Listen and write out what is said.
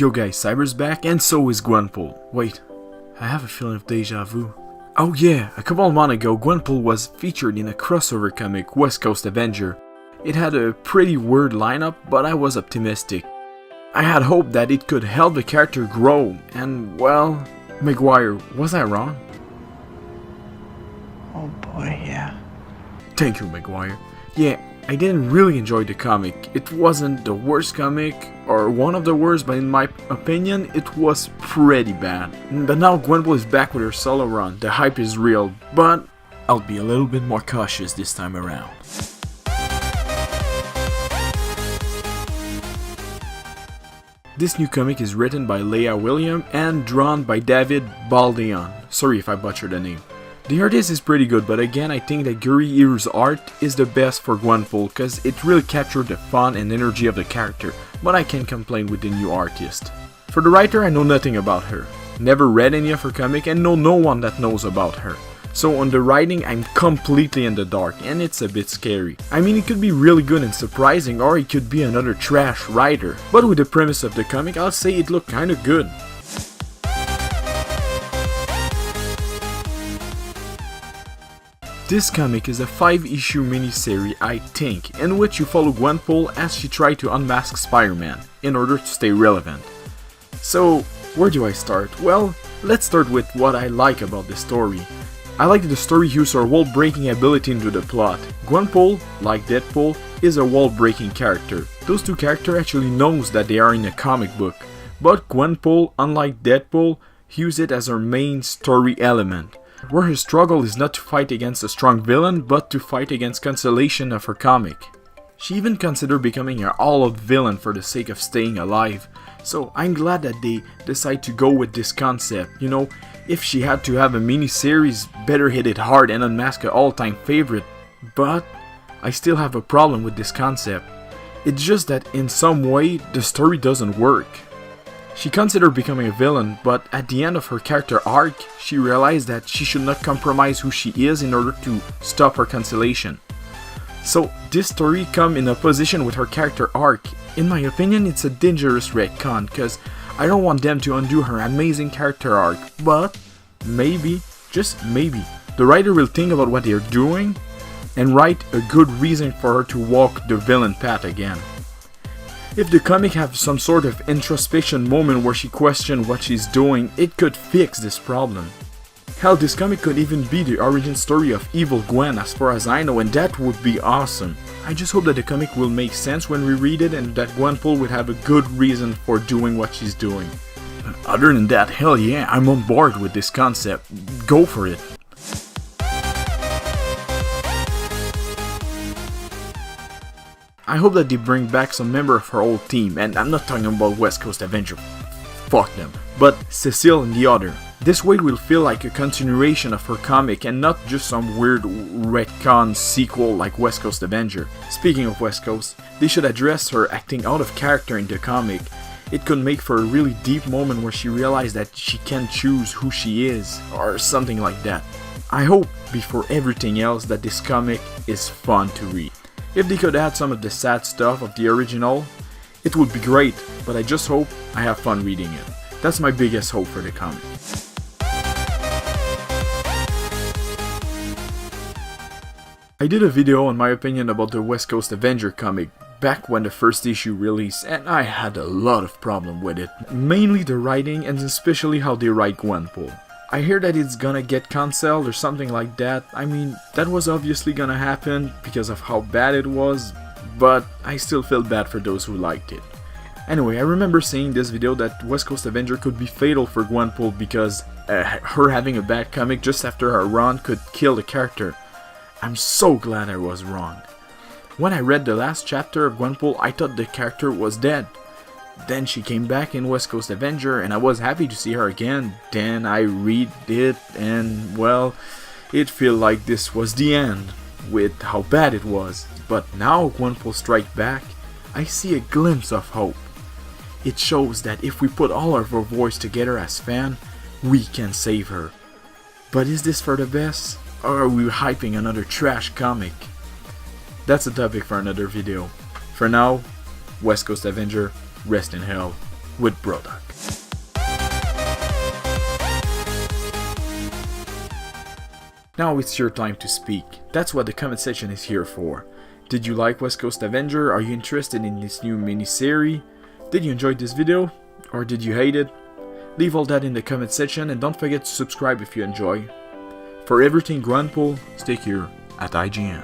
Yo guys, Cyber's back, and so is Gwenpool. Wait, I have a feeling of deja vu. Oh yeah, a couple of months ago, Gwenpool was featured in a crossover comic, West Coast Avenger. It had a pretty weird lineup, but I was optimistic. I had hope that it could help the character grow, and well, Maguire, was I wrong? Oh boy, yeah. Thank you, Maguire. Yeah, I didn't really enjoy the comic. It wasn't the worst comic, or one of the worst, but in my opinion, it was pretty bad. But now Gwenpool is back with her solo run. The hype is real, but I'll be a little bit more cautious this time around. This new comic is written by Leah William and drawn by David Baldeon. Sorry if I butchered the name. The artist is pretty good, but again I think that Gurihiru's art is the best for Gwenpool because it really captured the fun and energy of the character, but I can't complain with the new artist. For the writer, I know nothing about her. Never read any of her comic and know no one that knows about her. So on the writing, I'm completely in the dark and it's a bit scary. I mean, it could be really good and surprising, or it could be another trash writer. But with the premise of the comic, I'll say it looked kinda good. This comic is a 5-issue miniseries, I think, in which you follow Gwenpool as she tries to unmask Spider-Man in order to stay relevant. So, where do I start? Well, let's start with what I like about the story. I like that the story uses her wall-breaking ability into the plot. Gwenpool, like Deadpool, is a wall-breaking character. Those two characters actually knows that they are in a comic book, but Gwenpool, unlike Deadpool, uses it as her main story element, where her struggle is not to fight against a strong villain, but to fight against cancellation of her comic. She even considered becoming an all-out villain for the sake of staying alive, so I'm glad that they decide to go with this concept. You know, if she had to have a mini-series, better hit it hard and unmask her all-time favorite, but I still have a problem with this concept. It's just that in some way, the story doesn't work. She considered becoming a villain, but at the end of her character arc, she realized that she should not compromise who she is in order to stop her cancellation. So this story comes in opposition with her character arc. In my opinion, it's a dangerous retcon, cause I don't want them to undo her amazing character arc, but maybe, just maybe, the writer will think about what they're doing and write a good reason for her to walk the villain path again. If the comic has some sort of introspection moment where she questions what she's doing, it could fix this problem. Hell, this comic could even be the origin story of Evil Gwen as far as I know, and that would be awesome. I just hope that the comic will make sense when we read it and that Gwenpool would have a good reason for doing what she's doing. Other than that, hell yeah, I'm on board with this concept. Go for it. I hope that they bring back some member of her old team, and I'm not talking about West Coast Avenger, fuck them, but Cecile and the other. This way will feel like a continuation of her comic and not just some weird retcon sequel like West Coast Avenger. Speaking of West Coast, they should address her acting out of character in the comic. It could make for a really deep moment where she realizes that she can't choose who she is, or something like that. I hope, before everything else, that this comic is fun to read. If they could add some of the sad stuff of the original, it would be great, but I just hope I have fun reading it. That's my biggest hope for the comic. I did a video on my opinion about the West Coast Avenger comic back when the first issue released, and I had a lot of problem with it. Mainly the writing, and especially how they write Gwenpool. I hear that it's gonna get cancelled or something like that. I mean, that was obviously gonna happen because of how bad it was, but I still feel bad for those who liked it. Anyway, I remember saying in this video that West Coast Avenger could be fatal for Gwenpool because her having a bad comic just after her run could kill the character. I'm so glad I was wrong. When I read the last chapter of Gwenpool, I thought the character was dead. Then she came back in West Coast Avenger and I was happy to see her again. Then I read it and well, it felt like this was the end with how bad it was. But now Gwenpool strikes back, I see a glimpse of hope. It shows that if we put all of our voice together as fans, we can save her. But is this for the best? Or are we hyping another trash comic? That's a topic for another video. For now, West Coast Avenger, rest in hell. with Brodok. Now it's your time to speak. That's what the comment section is here for. Did you like West Coast Avenger? Are you interested in this new mini-series? Did you enjoy this video? Or did you hate it? Leave all that in the comment section and don't forget to subscribe if you enjoy. For everything Gwenpool, stay here at IGN.